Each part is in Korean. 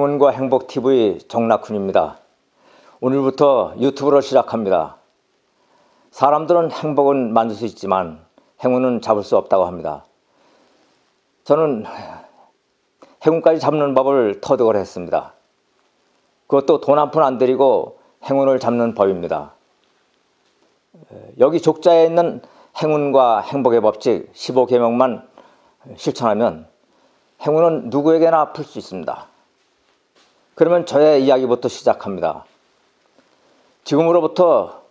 행운과 행복TV 정락훈입니다. 오늘부터 유튜브를 시작합니다. 사람들은 행복은 만들 수 있지만 행운은 잡을 수 없다고 합니다. 저는 행운까지 잡는 법을 터득을 했습니다. 그것도 돈 한 푼 안 들이고 행운을 잡는 법입니다. 여기 족자에 있는 행운과 행복의 법칙 15계명만 실천하면 행운은 누구에게나 풀 수 있습니다. 그러면 저의 이야기부터 시작합니다. 지금으로부터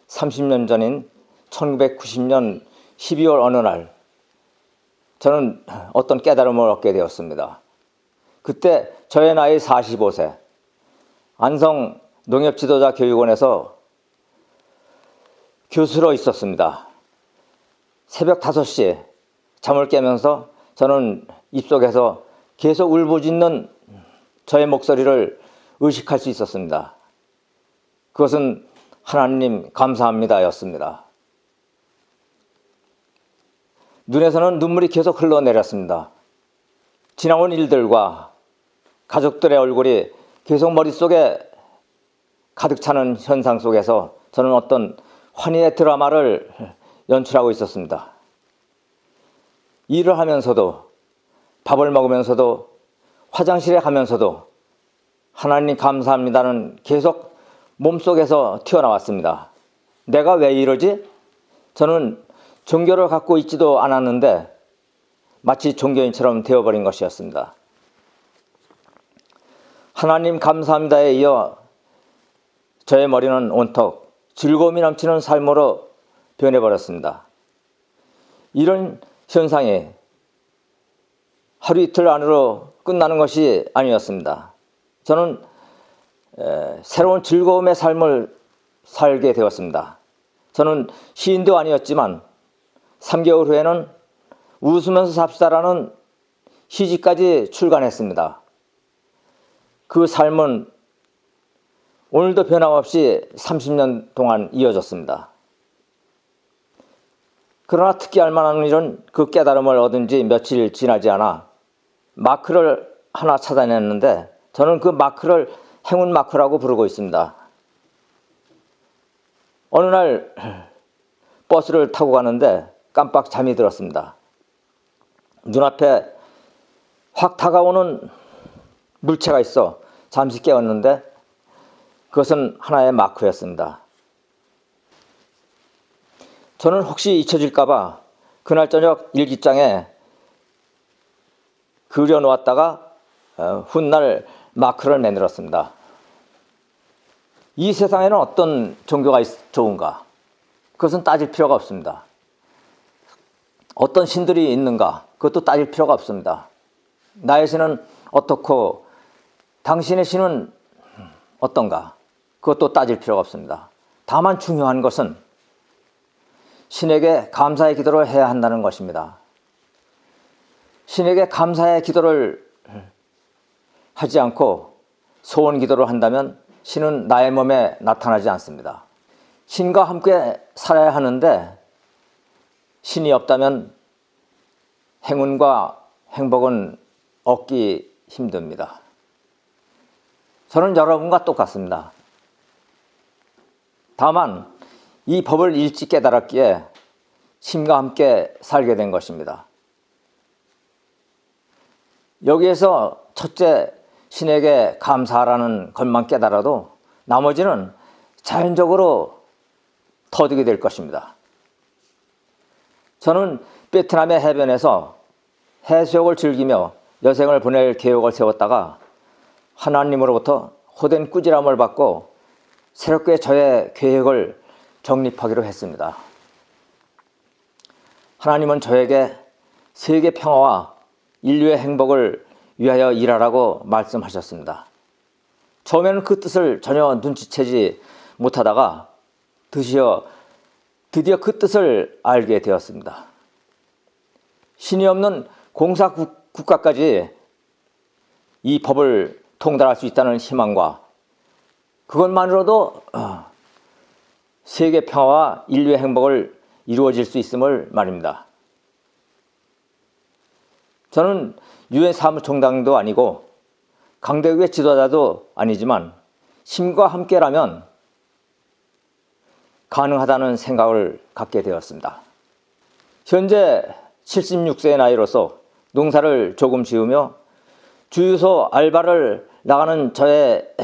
30년 전인 1990년 12월 어느 날 저는 어떤 깨달음을 얻게 되었습니다. 그때 저의 나이 45세, 안성 농협지도자교육원에서 교수로 있었습니다. 새벽 5시에 잠을 깨면서 저는 입속에서 계속 울부짖는 저의 목소리를 의식할 수 있었습니다. 그것은 하나님 감사합니다 였습니다. 눈에서는 눈물이 계속 흘러내렸습니다. 지나온 일들과 가족들의 얼굴이 계속 머릿속에 가득 차는 현상 속에서 저는 어떤 환희의 드라마를 연출하고 있었습니다. 일을 하면서도, 밥을 먹으면서도, 화장실에 가면서도 하나님 감사합니다는 계속 몸속에서 튀어나왔습니다. 내가 왜 이러지? 저는 종교를 갖고 있지도 않았는데 마치 종교인처럼 되어버린 것이었습니다. 하나님 감사합니다에 이어 저의 머리는 온통 즐거움이 넘치는 삶으로 변해버렸습니다. 이런 현상이 하루 이틀 안으로 끝나는 것이 아니었습니다. 저는 새로운 즐거움의 삶을 살게 되었습니다. 저는 시인도 아니었지만 3개월 후에는 웃으면서 삽시다라는 시집까지 출간했습니다. 그 삶은 오늘도 변함없이 30년 동안 이어졌습니다. 그러나 특기할 만한 일은 그 깨달음을 얻은 지 며칠 지나지 않아 마크를 하나 찾아냈는데 저는 그 마크를 행운 마크라고 부르고 있습니다. 어느 날 버스를 타고 가는데 깜빡 잠이 들었습니다. 눈앞에 확 다가오는 물체가 있어 잠시 깨었는데 그것은 하나의 마크였습니다. 저는 혹시 잊혀질까봐 그날 저녁 일기장에 그려놓았다가 훗날 마크를 내밀었습니다. 이 세상에는 어떤 종교가 좋은가? 그것은 따질 필요가 없습니다. 어떤 신들이 있는가? 그것도 따질 필요가 없습니다. 나의 신은 어떻고 당신의 신은 어떤가? 그것도 따질 필요가 없습니다. 다만 중요한 것은 신에게 감사의 기도를 해야 한다는 것입니다. 신에게 감사의 기도를 하지 않고 소원 기도를 한다면 신은 나의 몸에 나타나지 않습니다. 신과 함께 살아야 하는데 신이 없다면 행운과 행복은 얻기 힘듭니다. 저는 여러분과 똑같습니다. 다만 이 법을 일찍 깨달았기에 신과 함께 살게 된 것입니다. 여기에서 첫째, 신에게 감사하라는 것만 깨달아도 나머지는 자연적으로 터득이 될 것입니다. 저는 베트남의 해변에서 해수욕을 즐기며 여생을 보낼 계획을 세웠다가 하나님으로부터 호된 꾸지람을 받고 새롭게 저의 계획을 정립하기로 했습니다. 하나님은 저에게 세계 평화와 인류의 행복을 위하여 일하라고 말씀하셨습니다. 처음에는 그 뜻을 전혀 눈치채지 못하다가 드디어 그 뜻을 알게 되었습니다. 신이 없는 공사 국가까지 이 법을 통달할 수 있다는 희망과 그것만으로도 세계 평화와 인류의 행복을 이루어질 수 있음을 말입니다. 저는 유엔 사무총장도 아니고 강대국의 지도자도 아니지만 힘과 함께라면 가능하다는 생각을 갖게 되었습니다. 현재 76세의 나이로서 농사를 조금 지으며 주유소 알바를 나가는 저의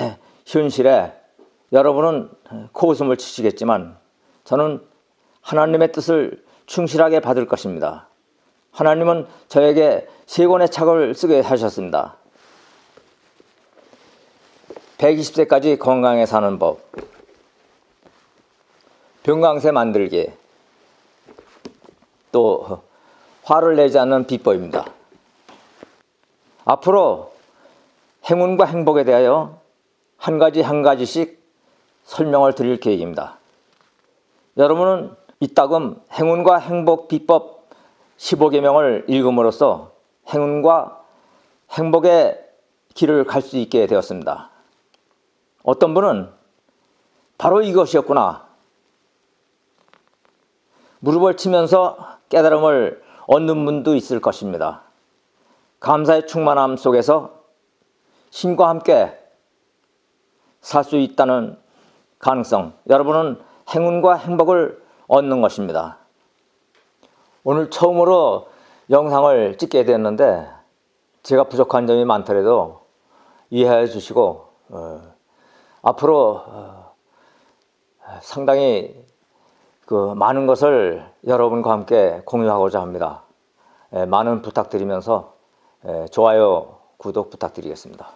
현실에 여러분은 코웃음을 치시겠지만 저는 하나님의 뜻을 충실하게 받을 것입니다. 하나님은 저에게 3권의 책을 쓰게 하셨습니다. 120세까지 건강하게 사는 법, 병강세 만들기, 또 화를 내지 않는 비법입니다. 앞으로 행운과 행복에 대하여 한 가지씩 설명을 드릴 계획입니다. 여러분은 이따금 행운과 행복 비법 15계명을 읽음으로써 행운과 행복의 길을 갈 수 있게 되었습니다. 어떤 분은 바로 이것이었구나, 무릎을 치면서 깨달음을 얻는 분도 있을 것입니다. 감사의 충만함 속에서 신과 함께 살 수 있다는 가능성, 여러분은 행운과 행복을 얻는 것입니다. 오늘 처음으로 영상을 찍게 되었는데 제가 부족한 점이 많더라도 이해해 주시고 앞으로 상당히 많은 것을 여러분과 함께 공유하고자 합니다. 많은 부탁드리면서 좋아요, 구독 부탁드리겠습니다.